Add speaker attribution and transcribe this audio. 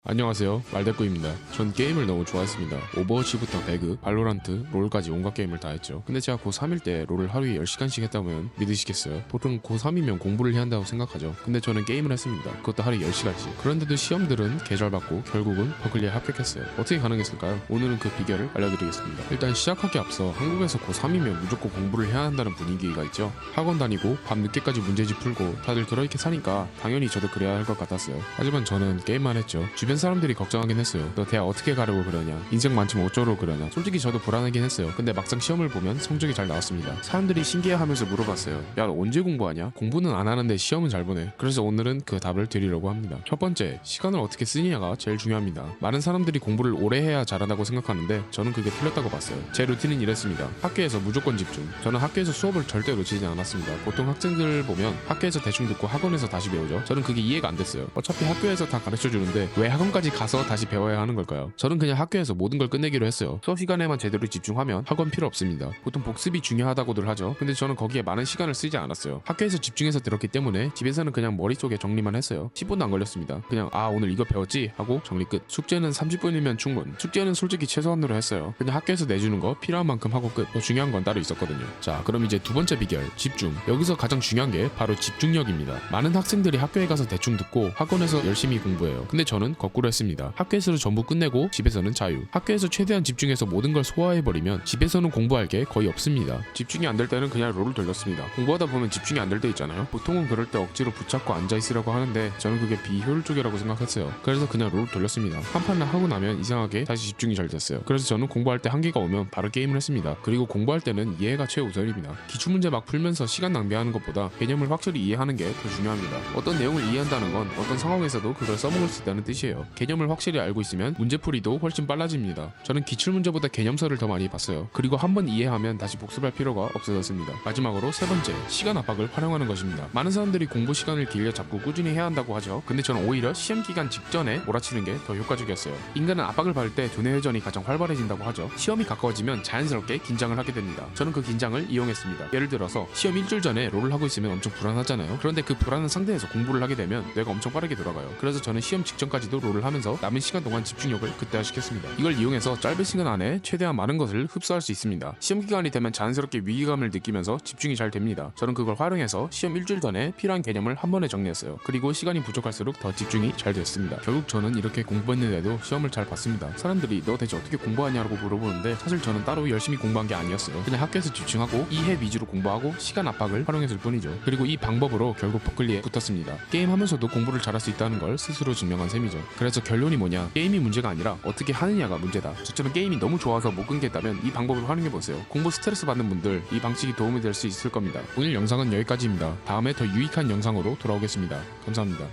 Speaker 1: 안녕하세요, 말대꾸입니다. 전 게임을 너무 좋아했습니다. 오버워치부터 배그, 발로란트, 롤까지 온갖 게임을 다 했죠. 근데 제가 고3일 때 롤을 하루에 10시간씩 했다면 믿으시겠어요? 보통 고3이면 공부를 해야 한다고 생각하죠. 근데 저는 게임을 했습니다. 그것도 하루에 10시간씩. 그런데도 시험들은 계절받고 결국은 버클리에 합격했어요. 어떻게 가능했을까요? 오늘은 그 비결을 알려드리겠습니다. 일단 시작하기 앞서 한국에서 고3이면 무조건 공부를 해야 한다는 분위기가 있죠. 학원 다니고 밤 늦게까지 문제집 풀고 다들 들어있게 사니까 당연히 저도 그래야 할 것 같았어요. 하지만 저는 게임만 했죠. 주변 사람들이 걱정하긴 했어요. 너 대학 어떻게 가려고 그러냐, 인생 많지만 어쩌려고 그러냐. 솔직히 저도 불안하긴 했어요. 근데 막상 시험을 보면 성적이 잘 나왔습니다. 사람들이 신기해하면서 물어봤어요. 야, 너 언제 공부하냐? 공부는 안 하는데 시험은 잘 보네. 그래서 오늘은 그 답을 드리려고 합니다. 첫 번째, 시간을 어떻게 쓰느냐가 제일 중요합니다. 많은 사람들이 공부를 오래 해야 잘한다고 생각하는데 저는 그게 틀렸다고 봤어요. 제 루틴은 이랬습니다. 학교에서 무조건 집중. 저는 학교에서 수업을 절대 놓치지 않았습니다. 보통 학생들 보면 학교에서 대충 듣고 학원에서 다시 배우죠. 저는 그게 이해가 안 됐어요. 어차피 학교에서 다 가르쳐주는데 왜 학원까지 가서 다시 배워야 하는 걸까요? 저는 그냥 학교에서 모든 걸 끝내기로 했어요. 수업 시간에만 제대로 집중하면 학원 필요 없습니다. 보통 복습이 중요하다고들 하죠. 근데 저는 거기에 많은 시간을 쓰지 않았어요. 학교에서 집중해서 들었기 때문에 집에서는 그냥 머릿속에 정리만 했어요. 10분도 안 걸렸습니다. 그냥 오늘 이거 배웠지? 하고 정리 끝. 숙제는 30분이면 충분. 숙제는 솔직히 최소한으로 했어요. 그냥 학교에서 내주는 거 필요한 만큼 하고 끝. 더 중요한 건 따로 있었거든요. 자, 그럼 이제 두 번째 비결, 집중. 여기서 가장 중요한 게 바로 집중력입니다. 많은 학생들이 학교에 가서 대충 듣고 학원에서 열심히 공부해요. 근데 저는 거꾸로 했습니다. 학교에서 전부 끝내고 집에서는 자유. 학교에서 최대한 집중해서 모든 걸 소화해버리면 집에서는 공부할 게 거의 없습니다. 집중이 안 될 때는 그냥 롤을 돌렸습니다. 공부하다 보면 집중이 안 될 때 있잖아요. 보통은 그럴 때 억지로 붙잡고 앉아있으려고 하는데 저는 그게 비효율적이라고 생각했어요. 그래서 그냥 롤을 돌렸습니다. 한 판을 하고 나면 이상하게 다시 집중이 잘 됐어요. 그래서 저는 공부할 때 한계가 오면 바로 게임을 했습니다. 그리고 공부할 때는 이해가 최우선입니다. 기출문제 막 풀면서 시간 낭비하는 것보다 개념을 확실히 이해하는 게 더 중요합니다. 어떤 내용을 이해한다는 건 어떤 상황에서도 그걸 써먹을 수 있다는 뜻이에요. 개념을 확실히 알고 있으면 문제풀이도 훨씬 빨라집니다. 저는 기출문제보다 개념서를 더 많이 봤어요. 그리고 한번 이해하면 다시 복습할 필요가 없어졌습니다. 마지막으로 세 번째, 시간 압박을 활용하는 것입니다. 많은 사람들이 공부 시간을 길게 잡고 꾸준히 해야 한다고 하죠. 근데 저는 오히려 시험 기간 직전에 몰아치는 게 더 효과적이었어요. 인간은 압박을 받을 때 두뇌 회전이 가장 활발해진다고 하죠. 시험이 가까워지면 자연스럽게 긴장을 하게 됩니다. 저는 그 긴장을 이용했습니다. 예를 들어서 시험 일주일 전에 롤을 하고 있으면 엄청 불안하잖아요. 그런데 그 불안한 상태에서 공부를 하게 되면 뇌가 엄청 빠르게 돌아가요. 그래서 저는 시험 직전까지도 롤을 하면서 남은 시간 동안 집중력을 극대화시켰습니다. 이걸 이용해서 짧은 시간 안에 최대한 많은 것을 흡수할 수 있습니다. 시험 기간이 되면 자연스럽게 위기감을 느끼면서 집중이 잘 됩니다. 저는 그걸 활용해서 시험 일주일 전에 필요한 개념을 한 번에 정리했어요. 그리고 시간이 부족할수록 더 집중이 잘 됐습니다. 결국 저는 이렇게 공부했는데도 시험을 잘 봤습니다. 사람들이 너 대체 어떻게 공부하냐고 물어보는데 사실 저는 따로 열심히 공부한 게 아니었어요. 그냥 학교에서 집중하고 이해 위주로 공부하고 시간 압박을 활용했을 뿐이죠. 그리고 이 방법으로 결국 버클리에 붙었습니다. 게임하면서도 공부를 잘할 수 있다는 걸 스스로 증명한 셈이죠. 그래서 결론이 뭐냐, 게임이 문제가 아니라 어떻게 하느냐가 문제다. 저처럼 게임이 너무 좋아서 못 끊겠다면 이 방법을 활용해보세요. 공부 스트레스 받는 분들 이 방식이 도움이 될 수 있을 겁니다. 오늘 영상은 여기까지입니다. 다음에 더 유익한 영상으로 돌아오겠습니다. 감사합니다.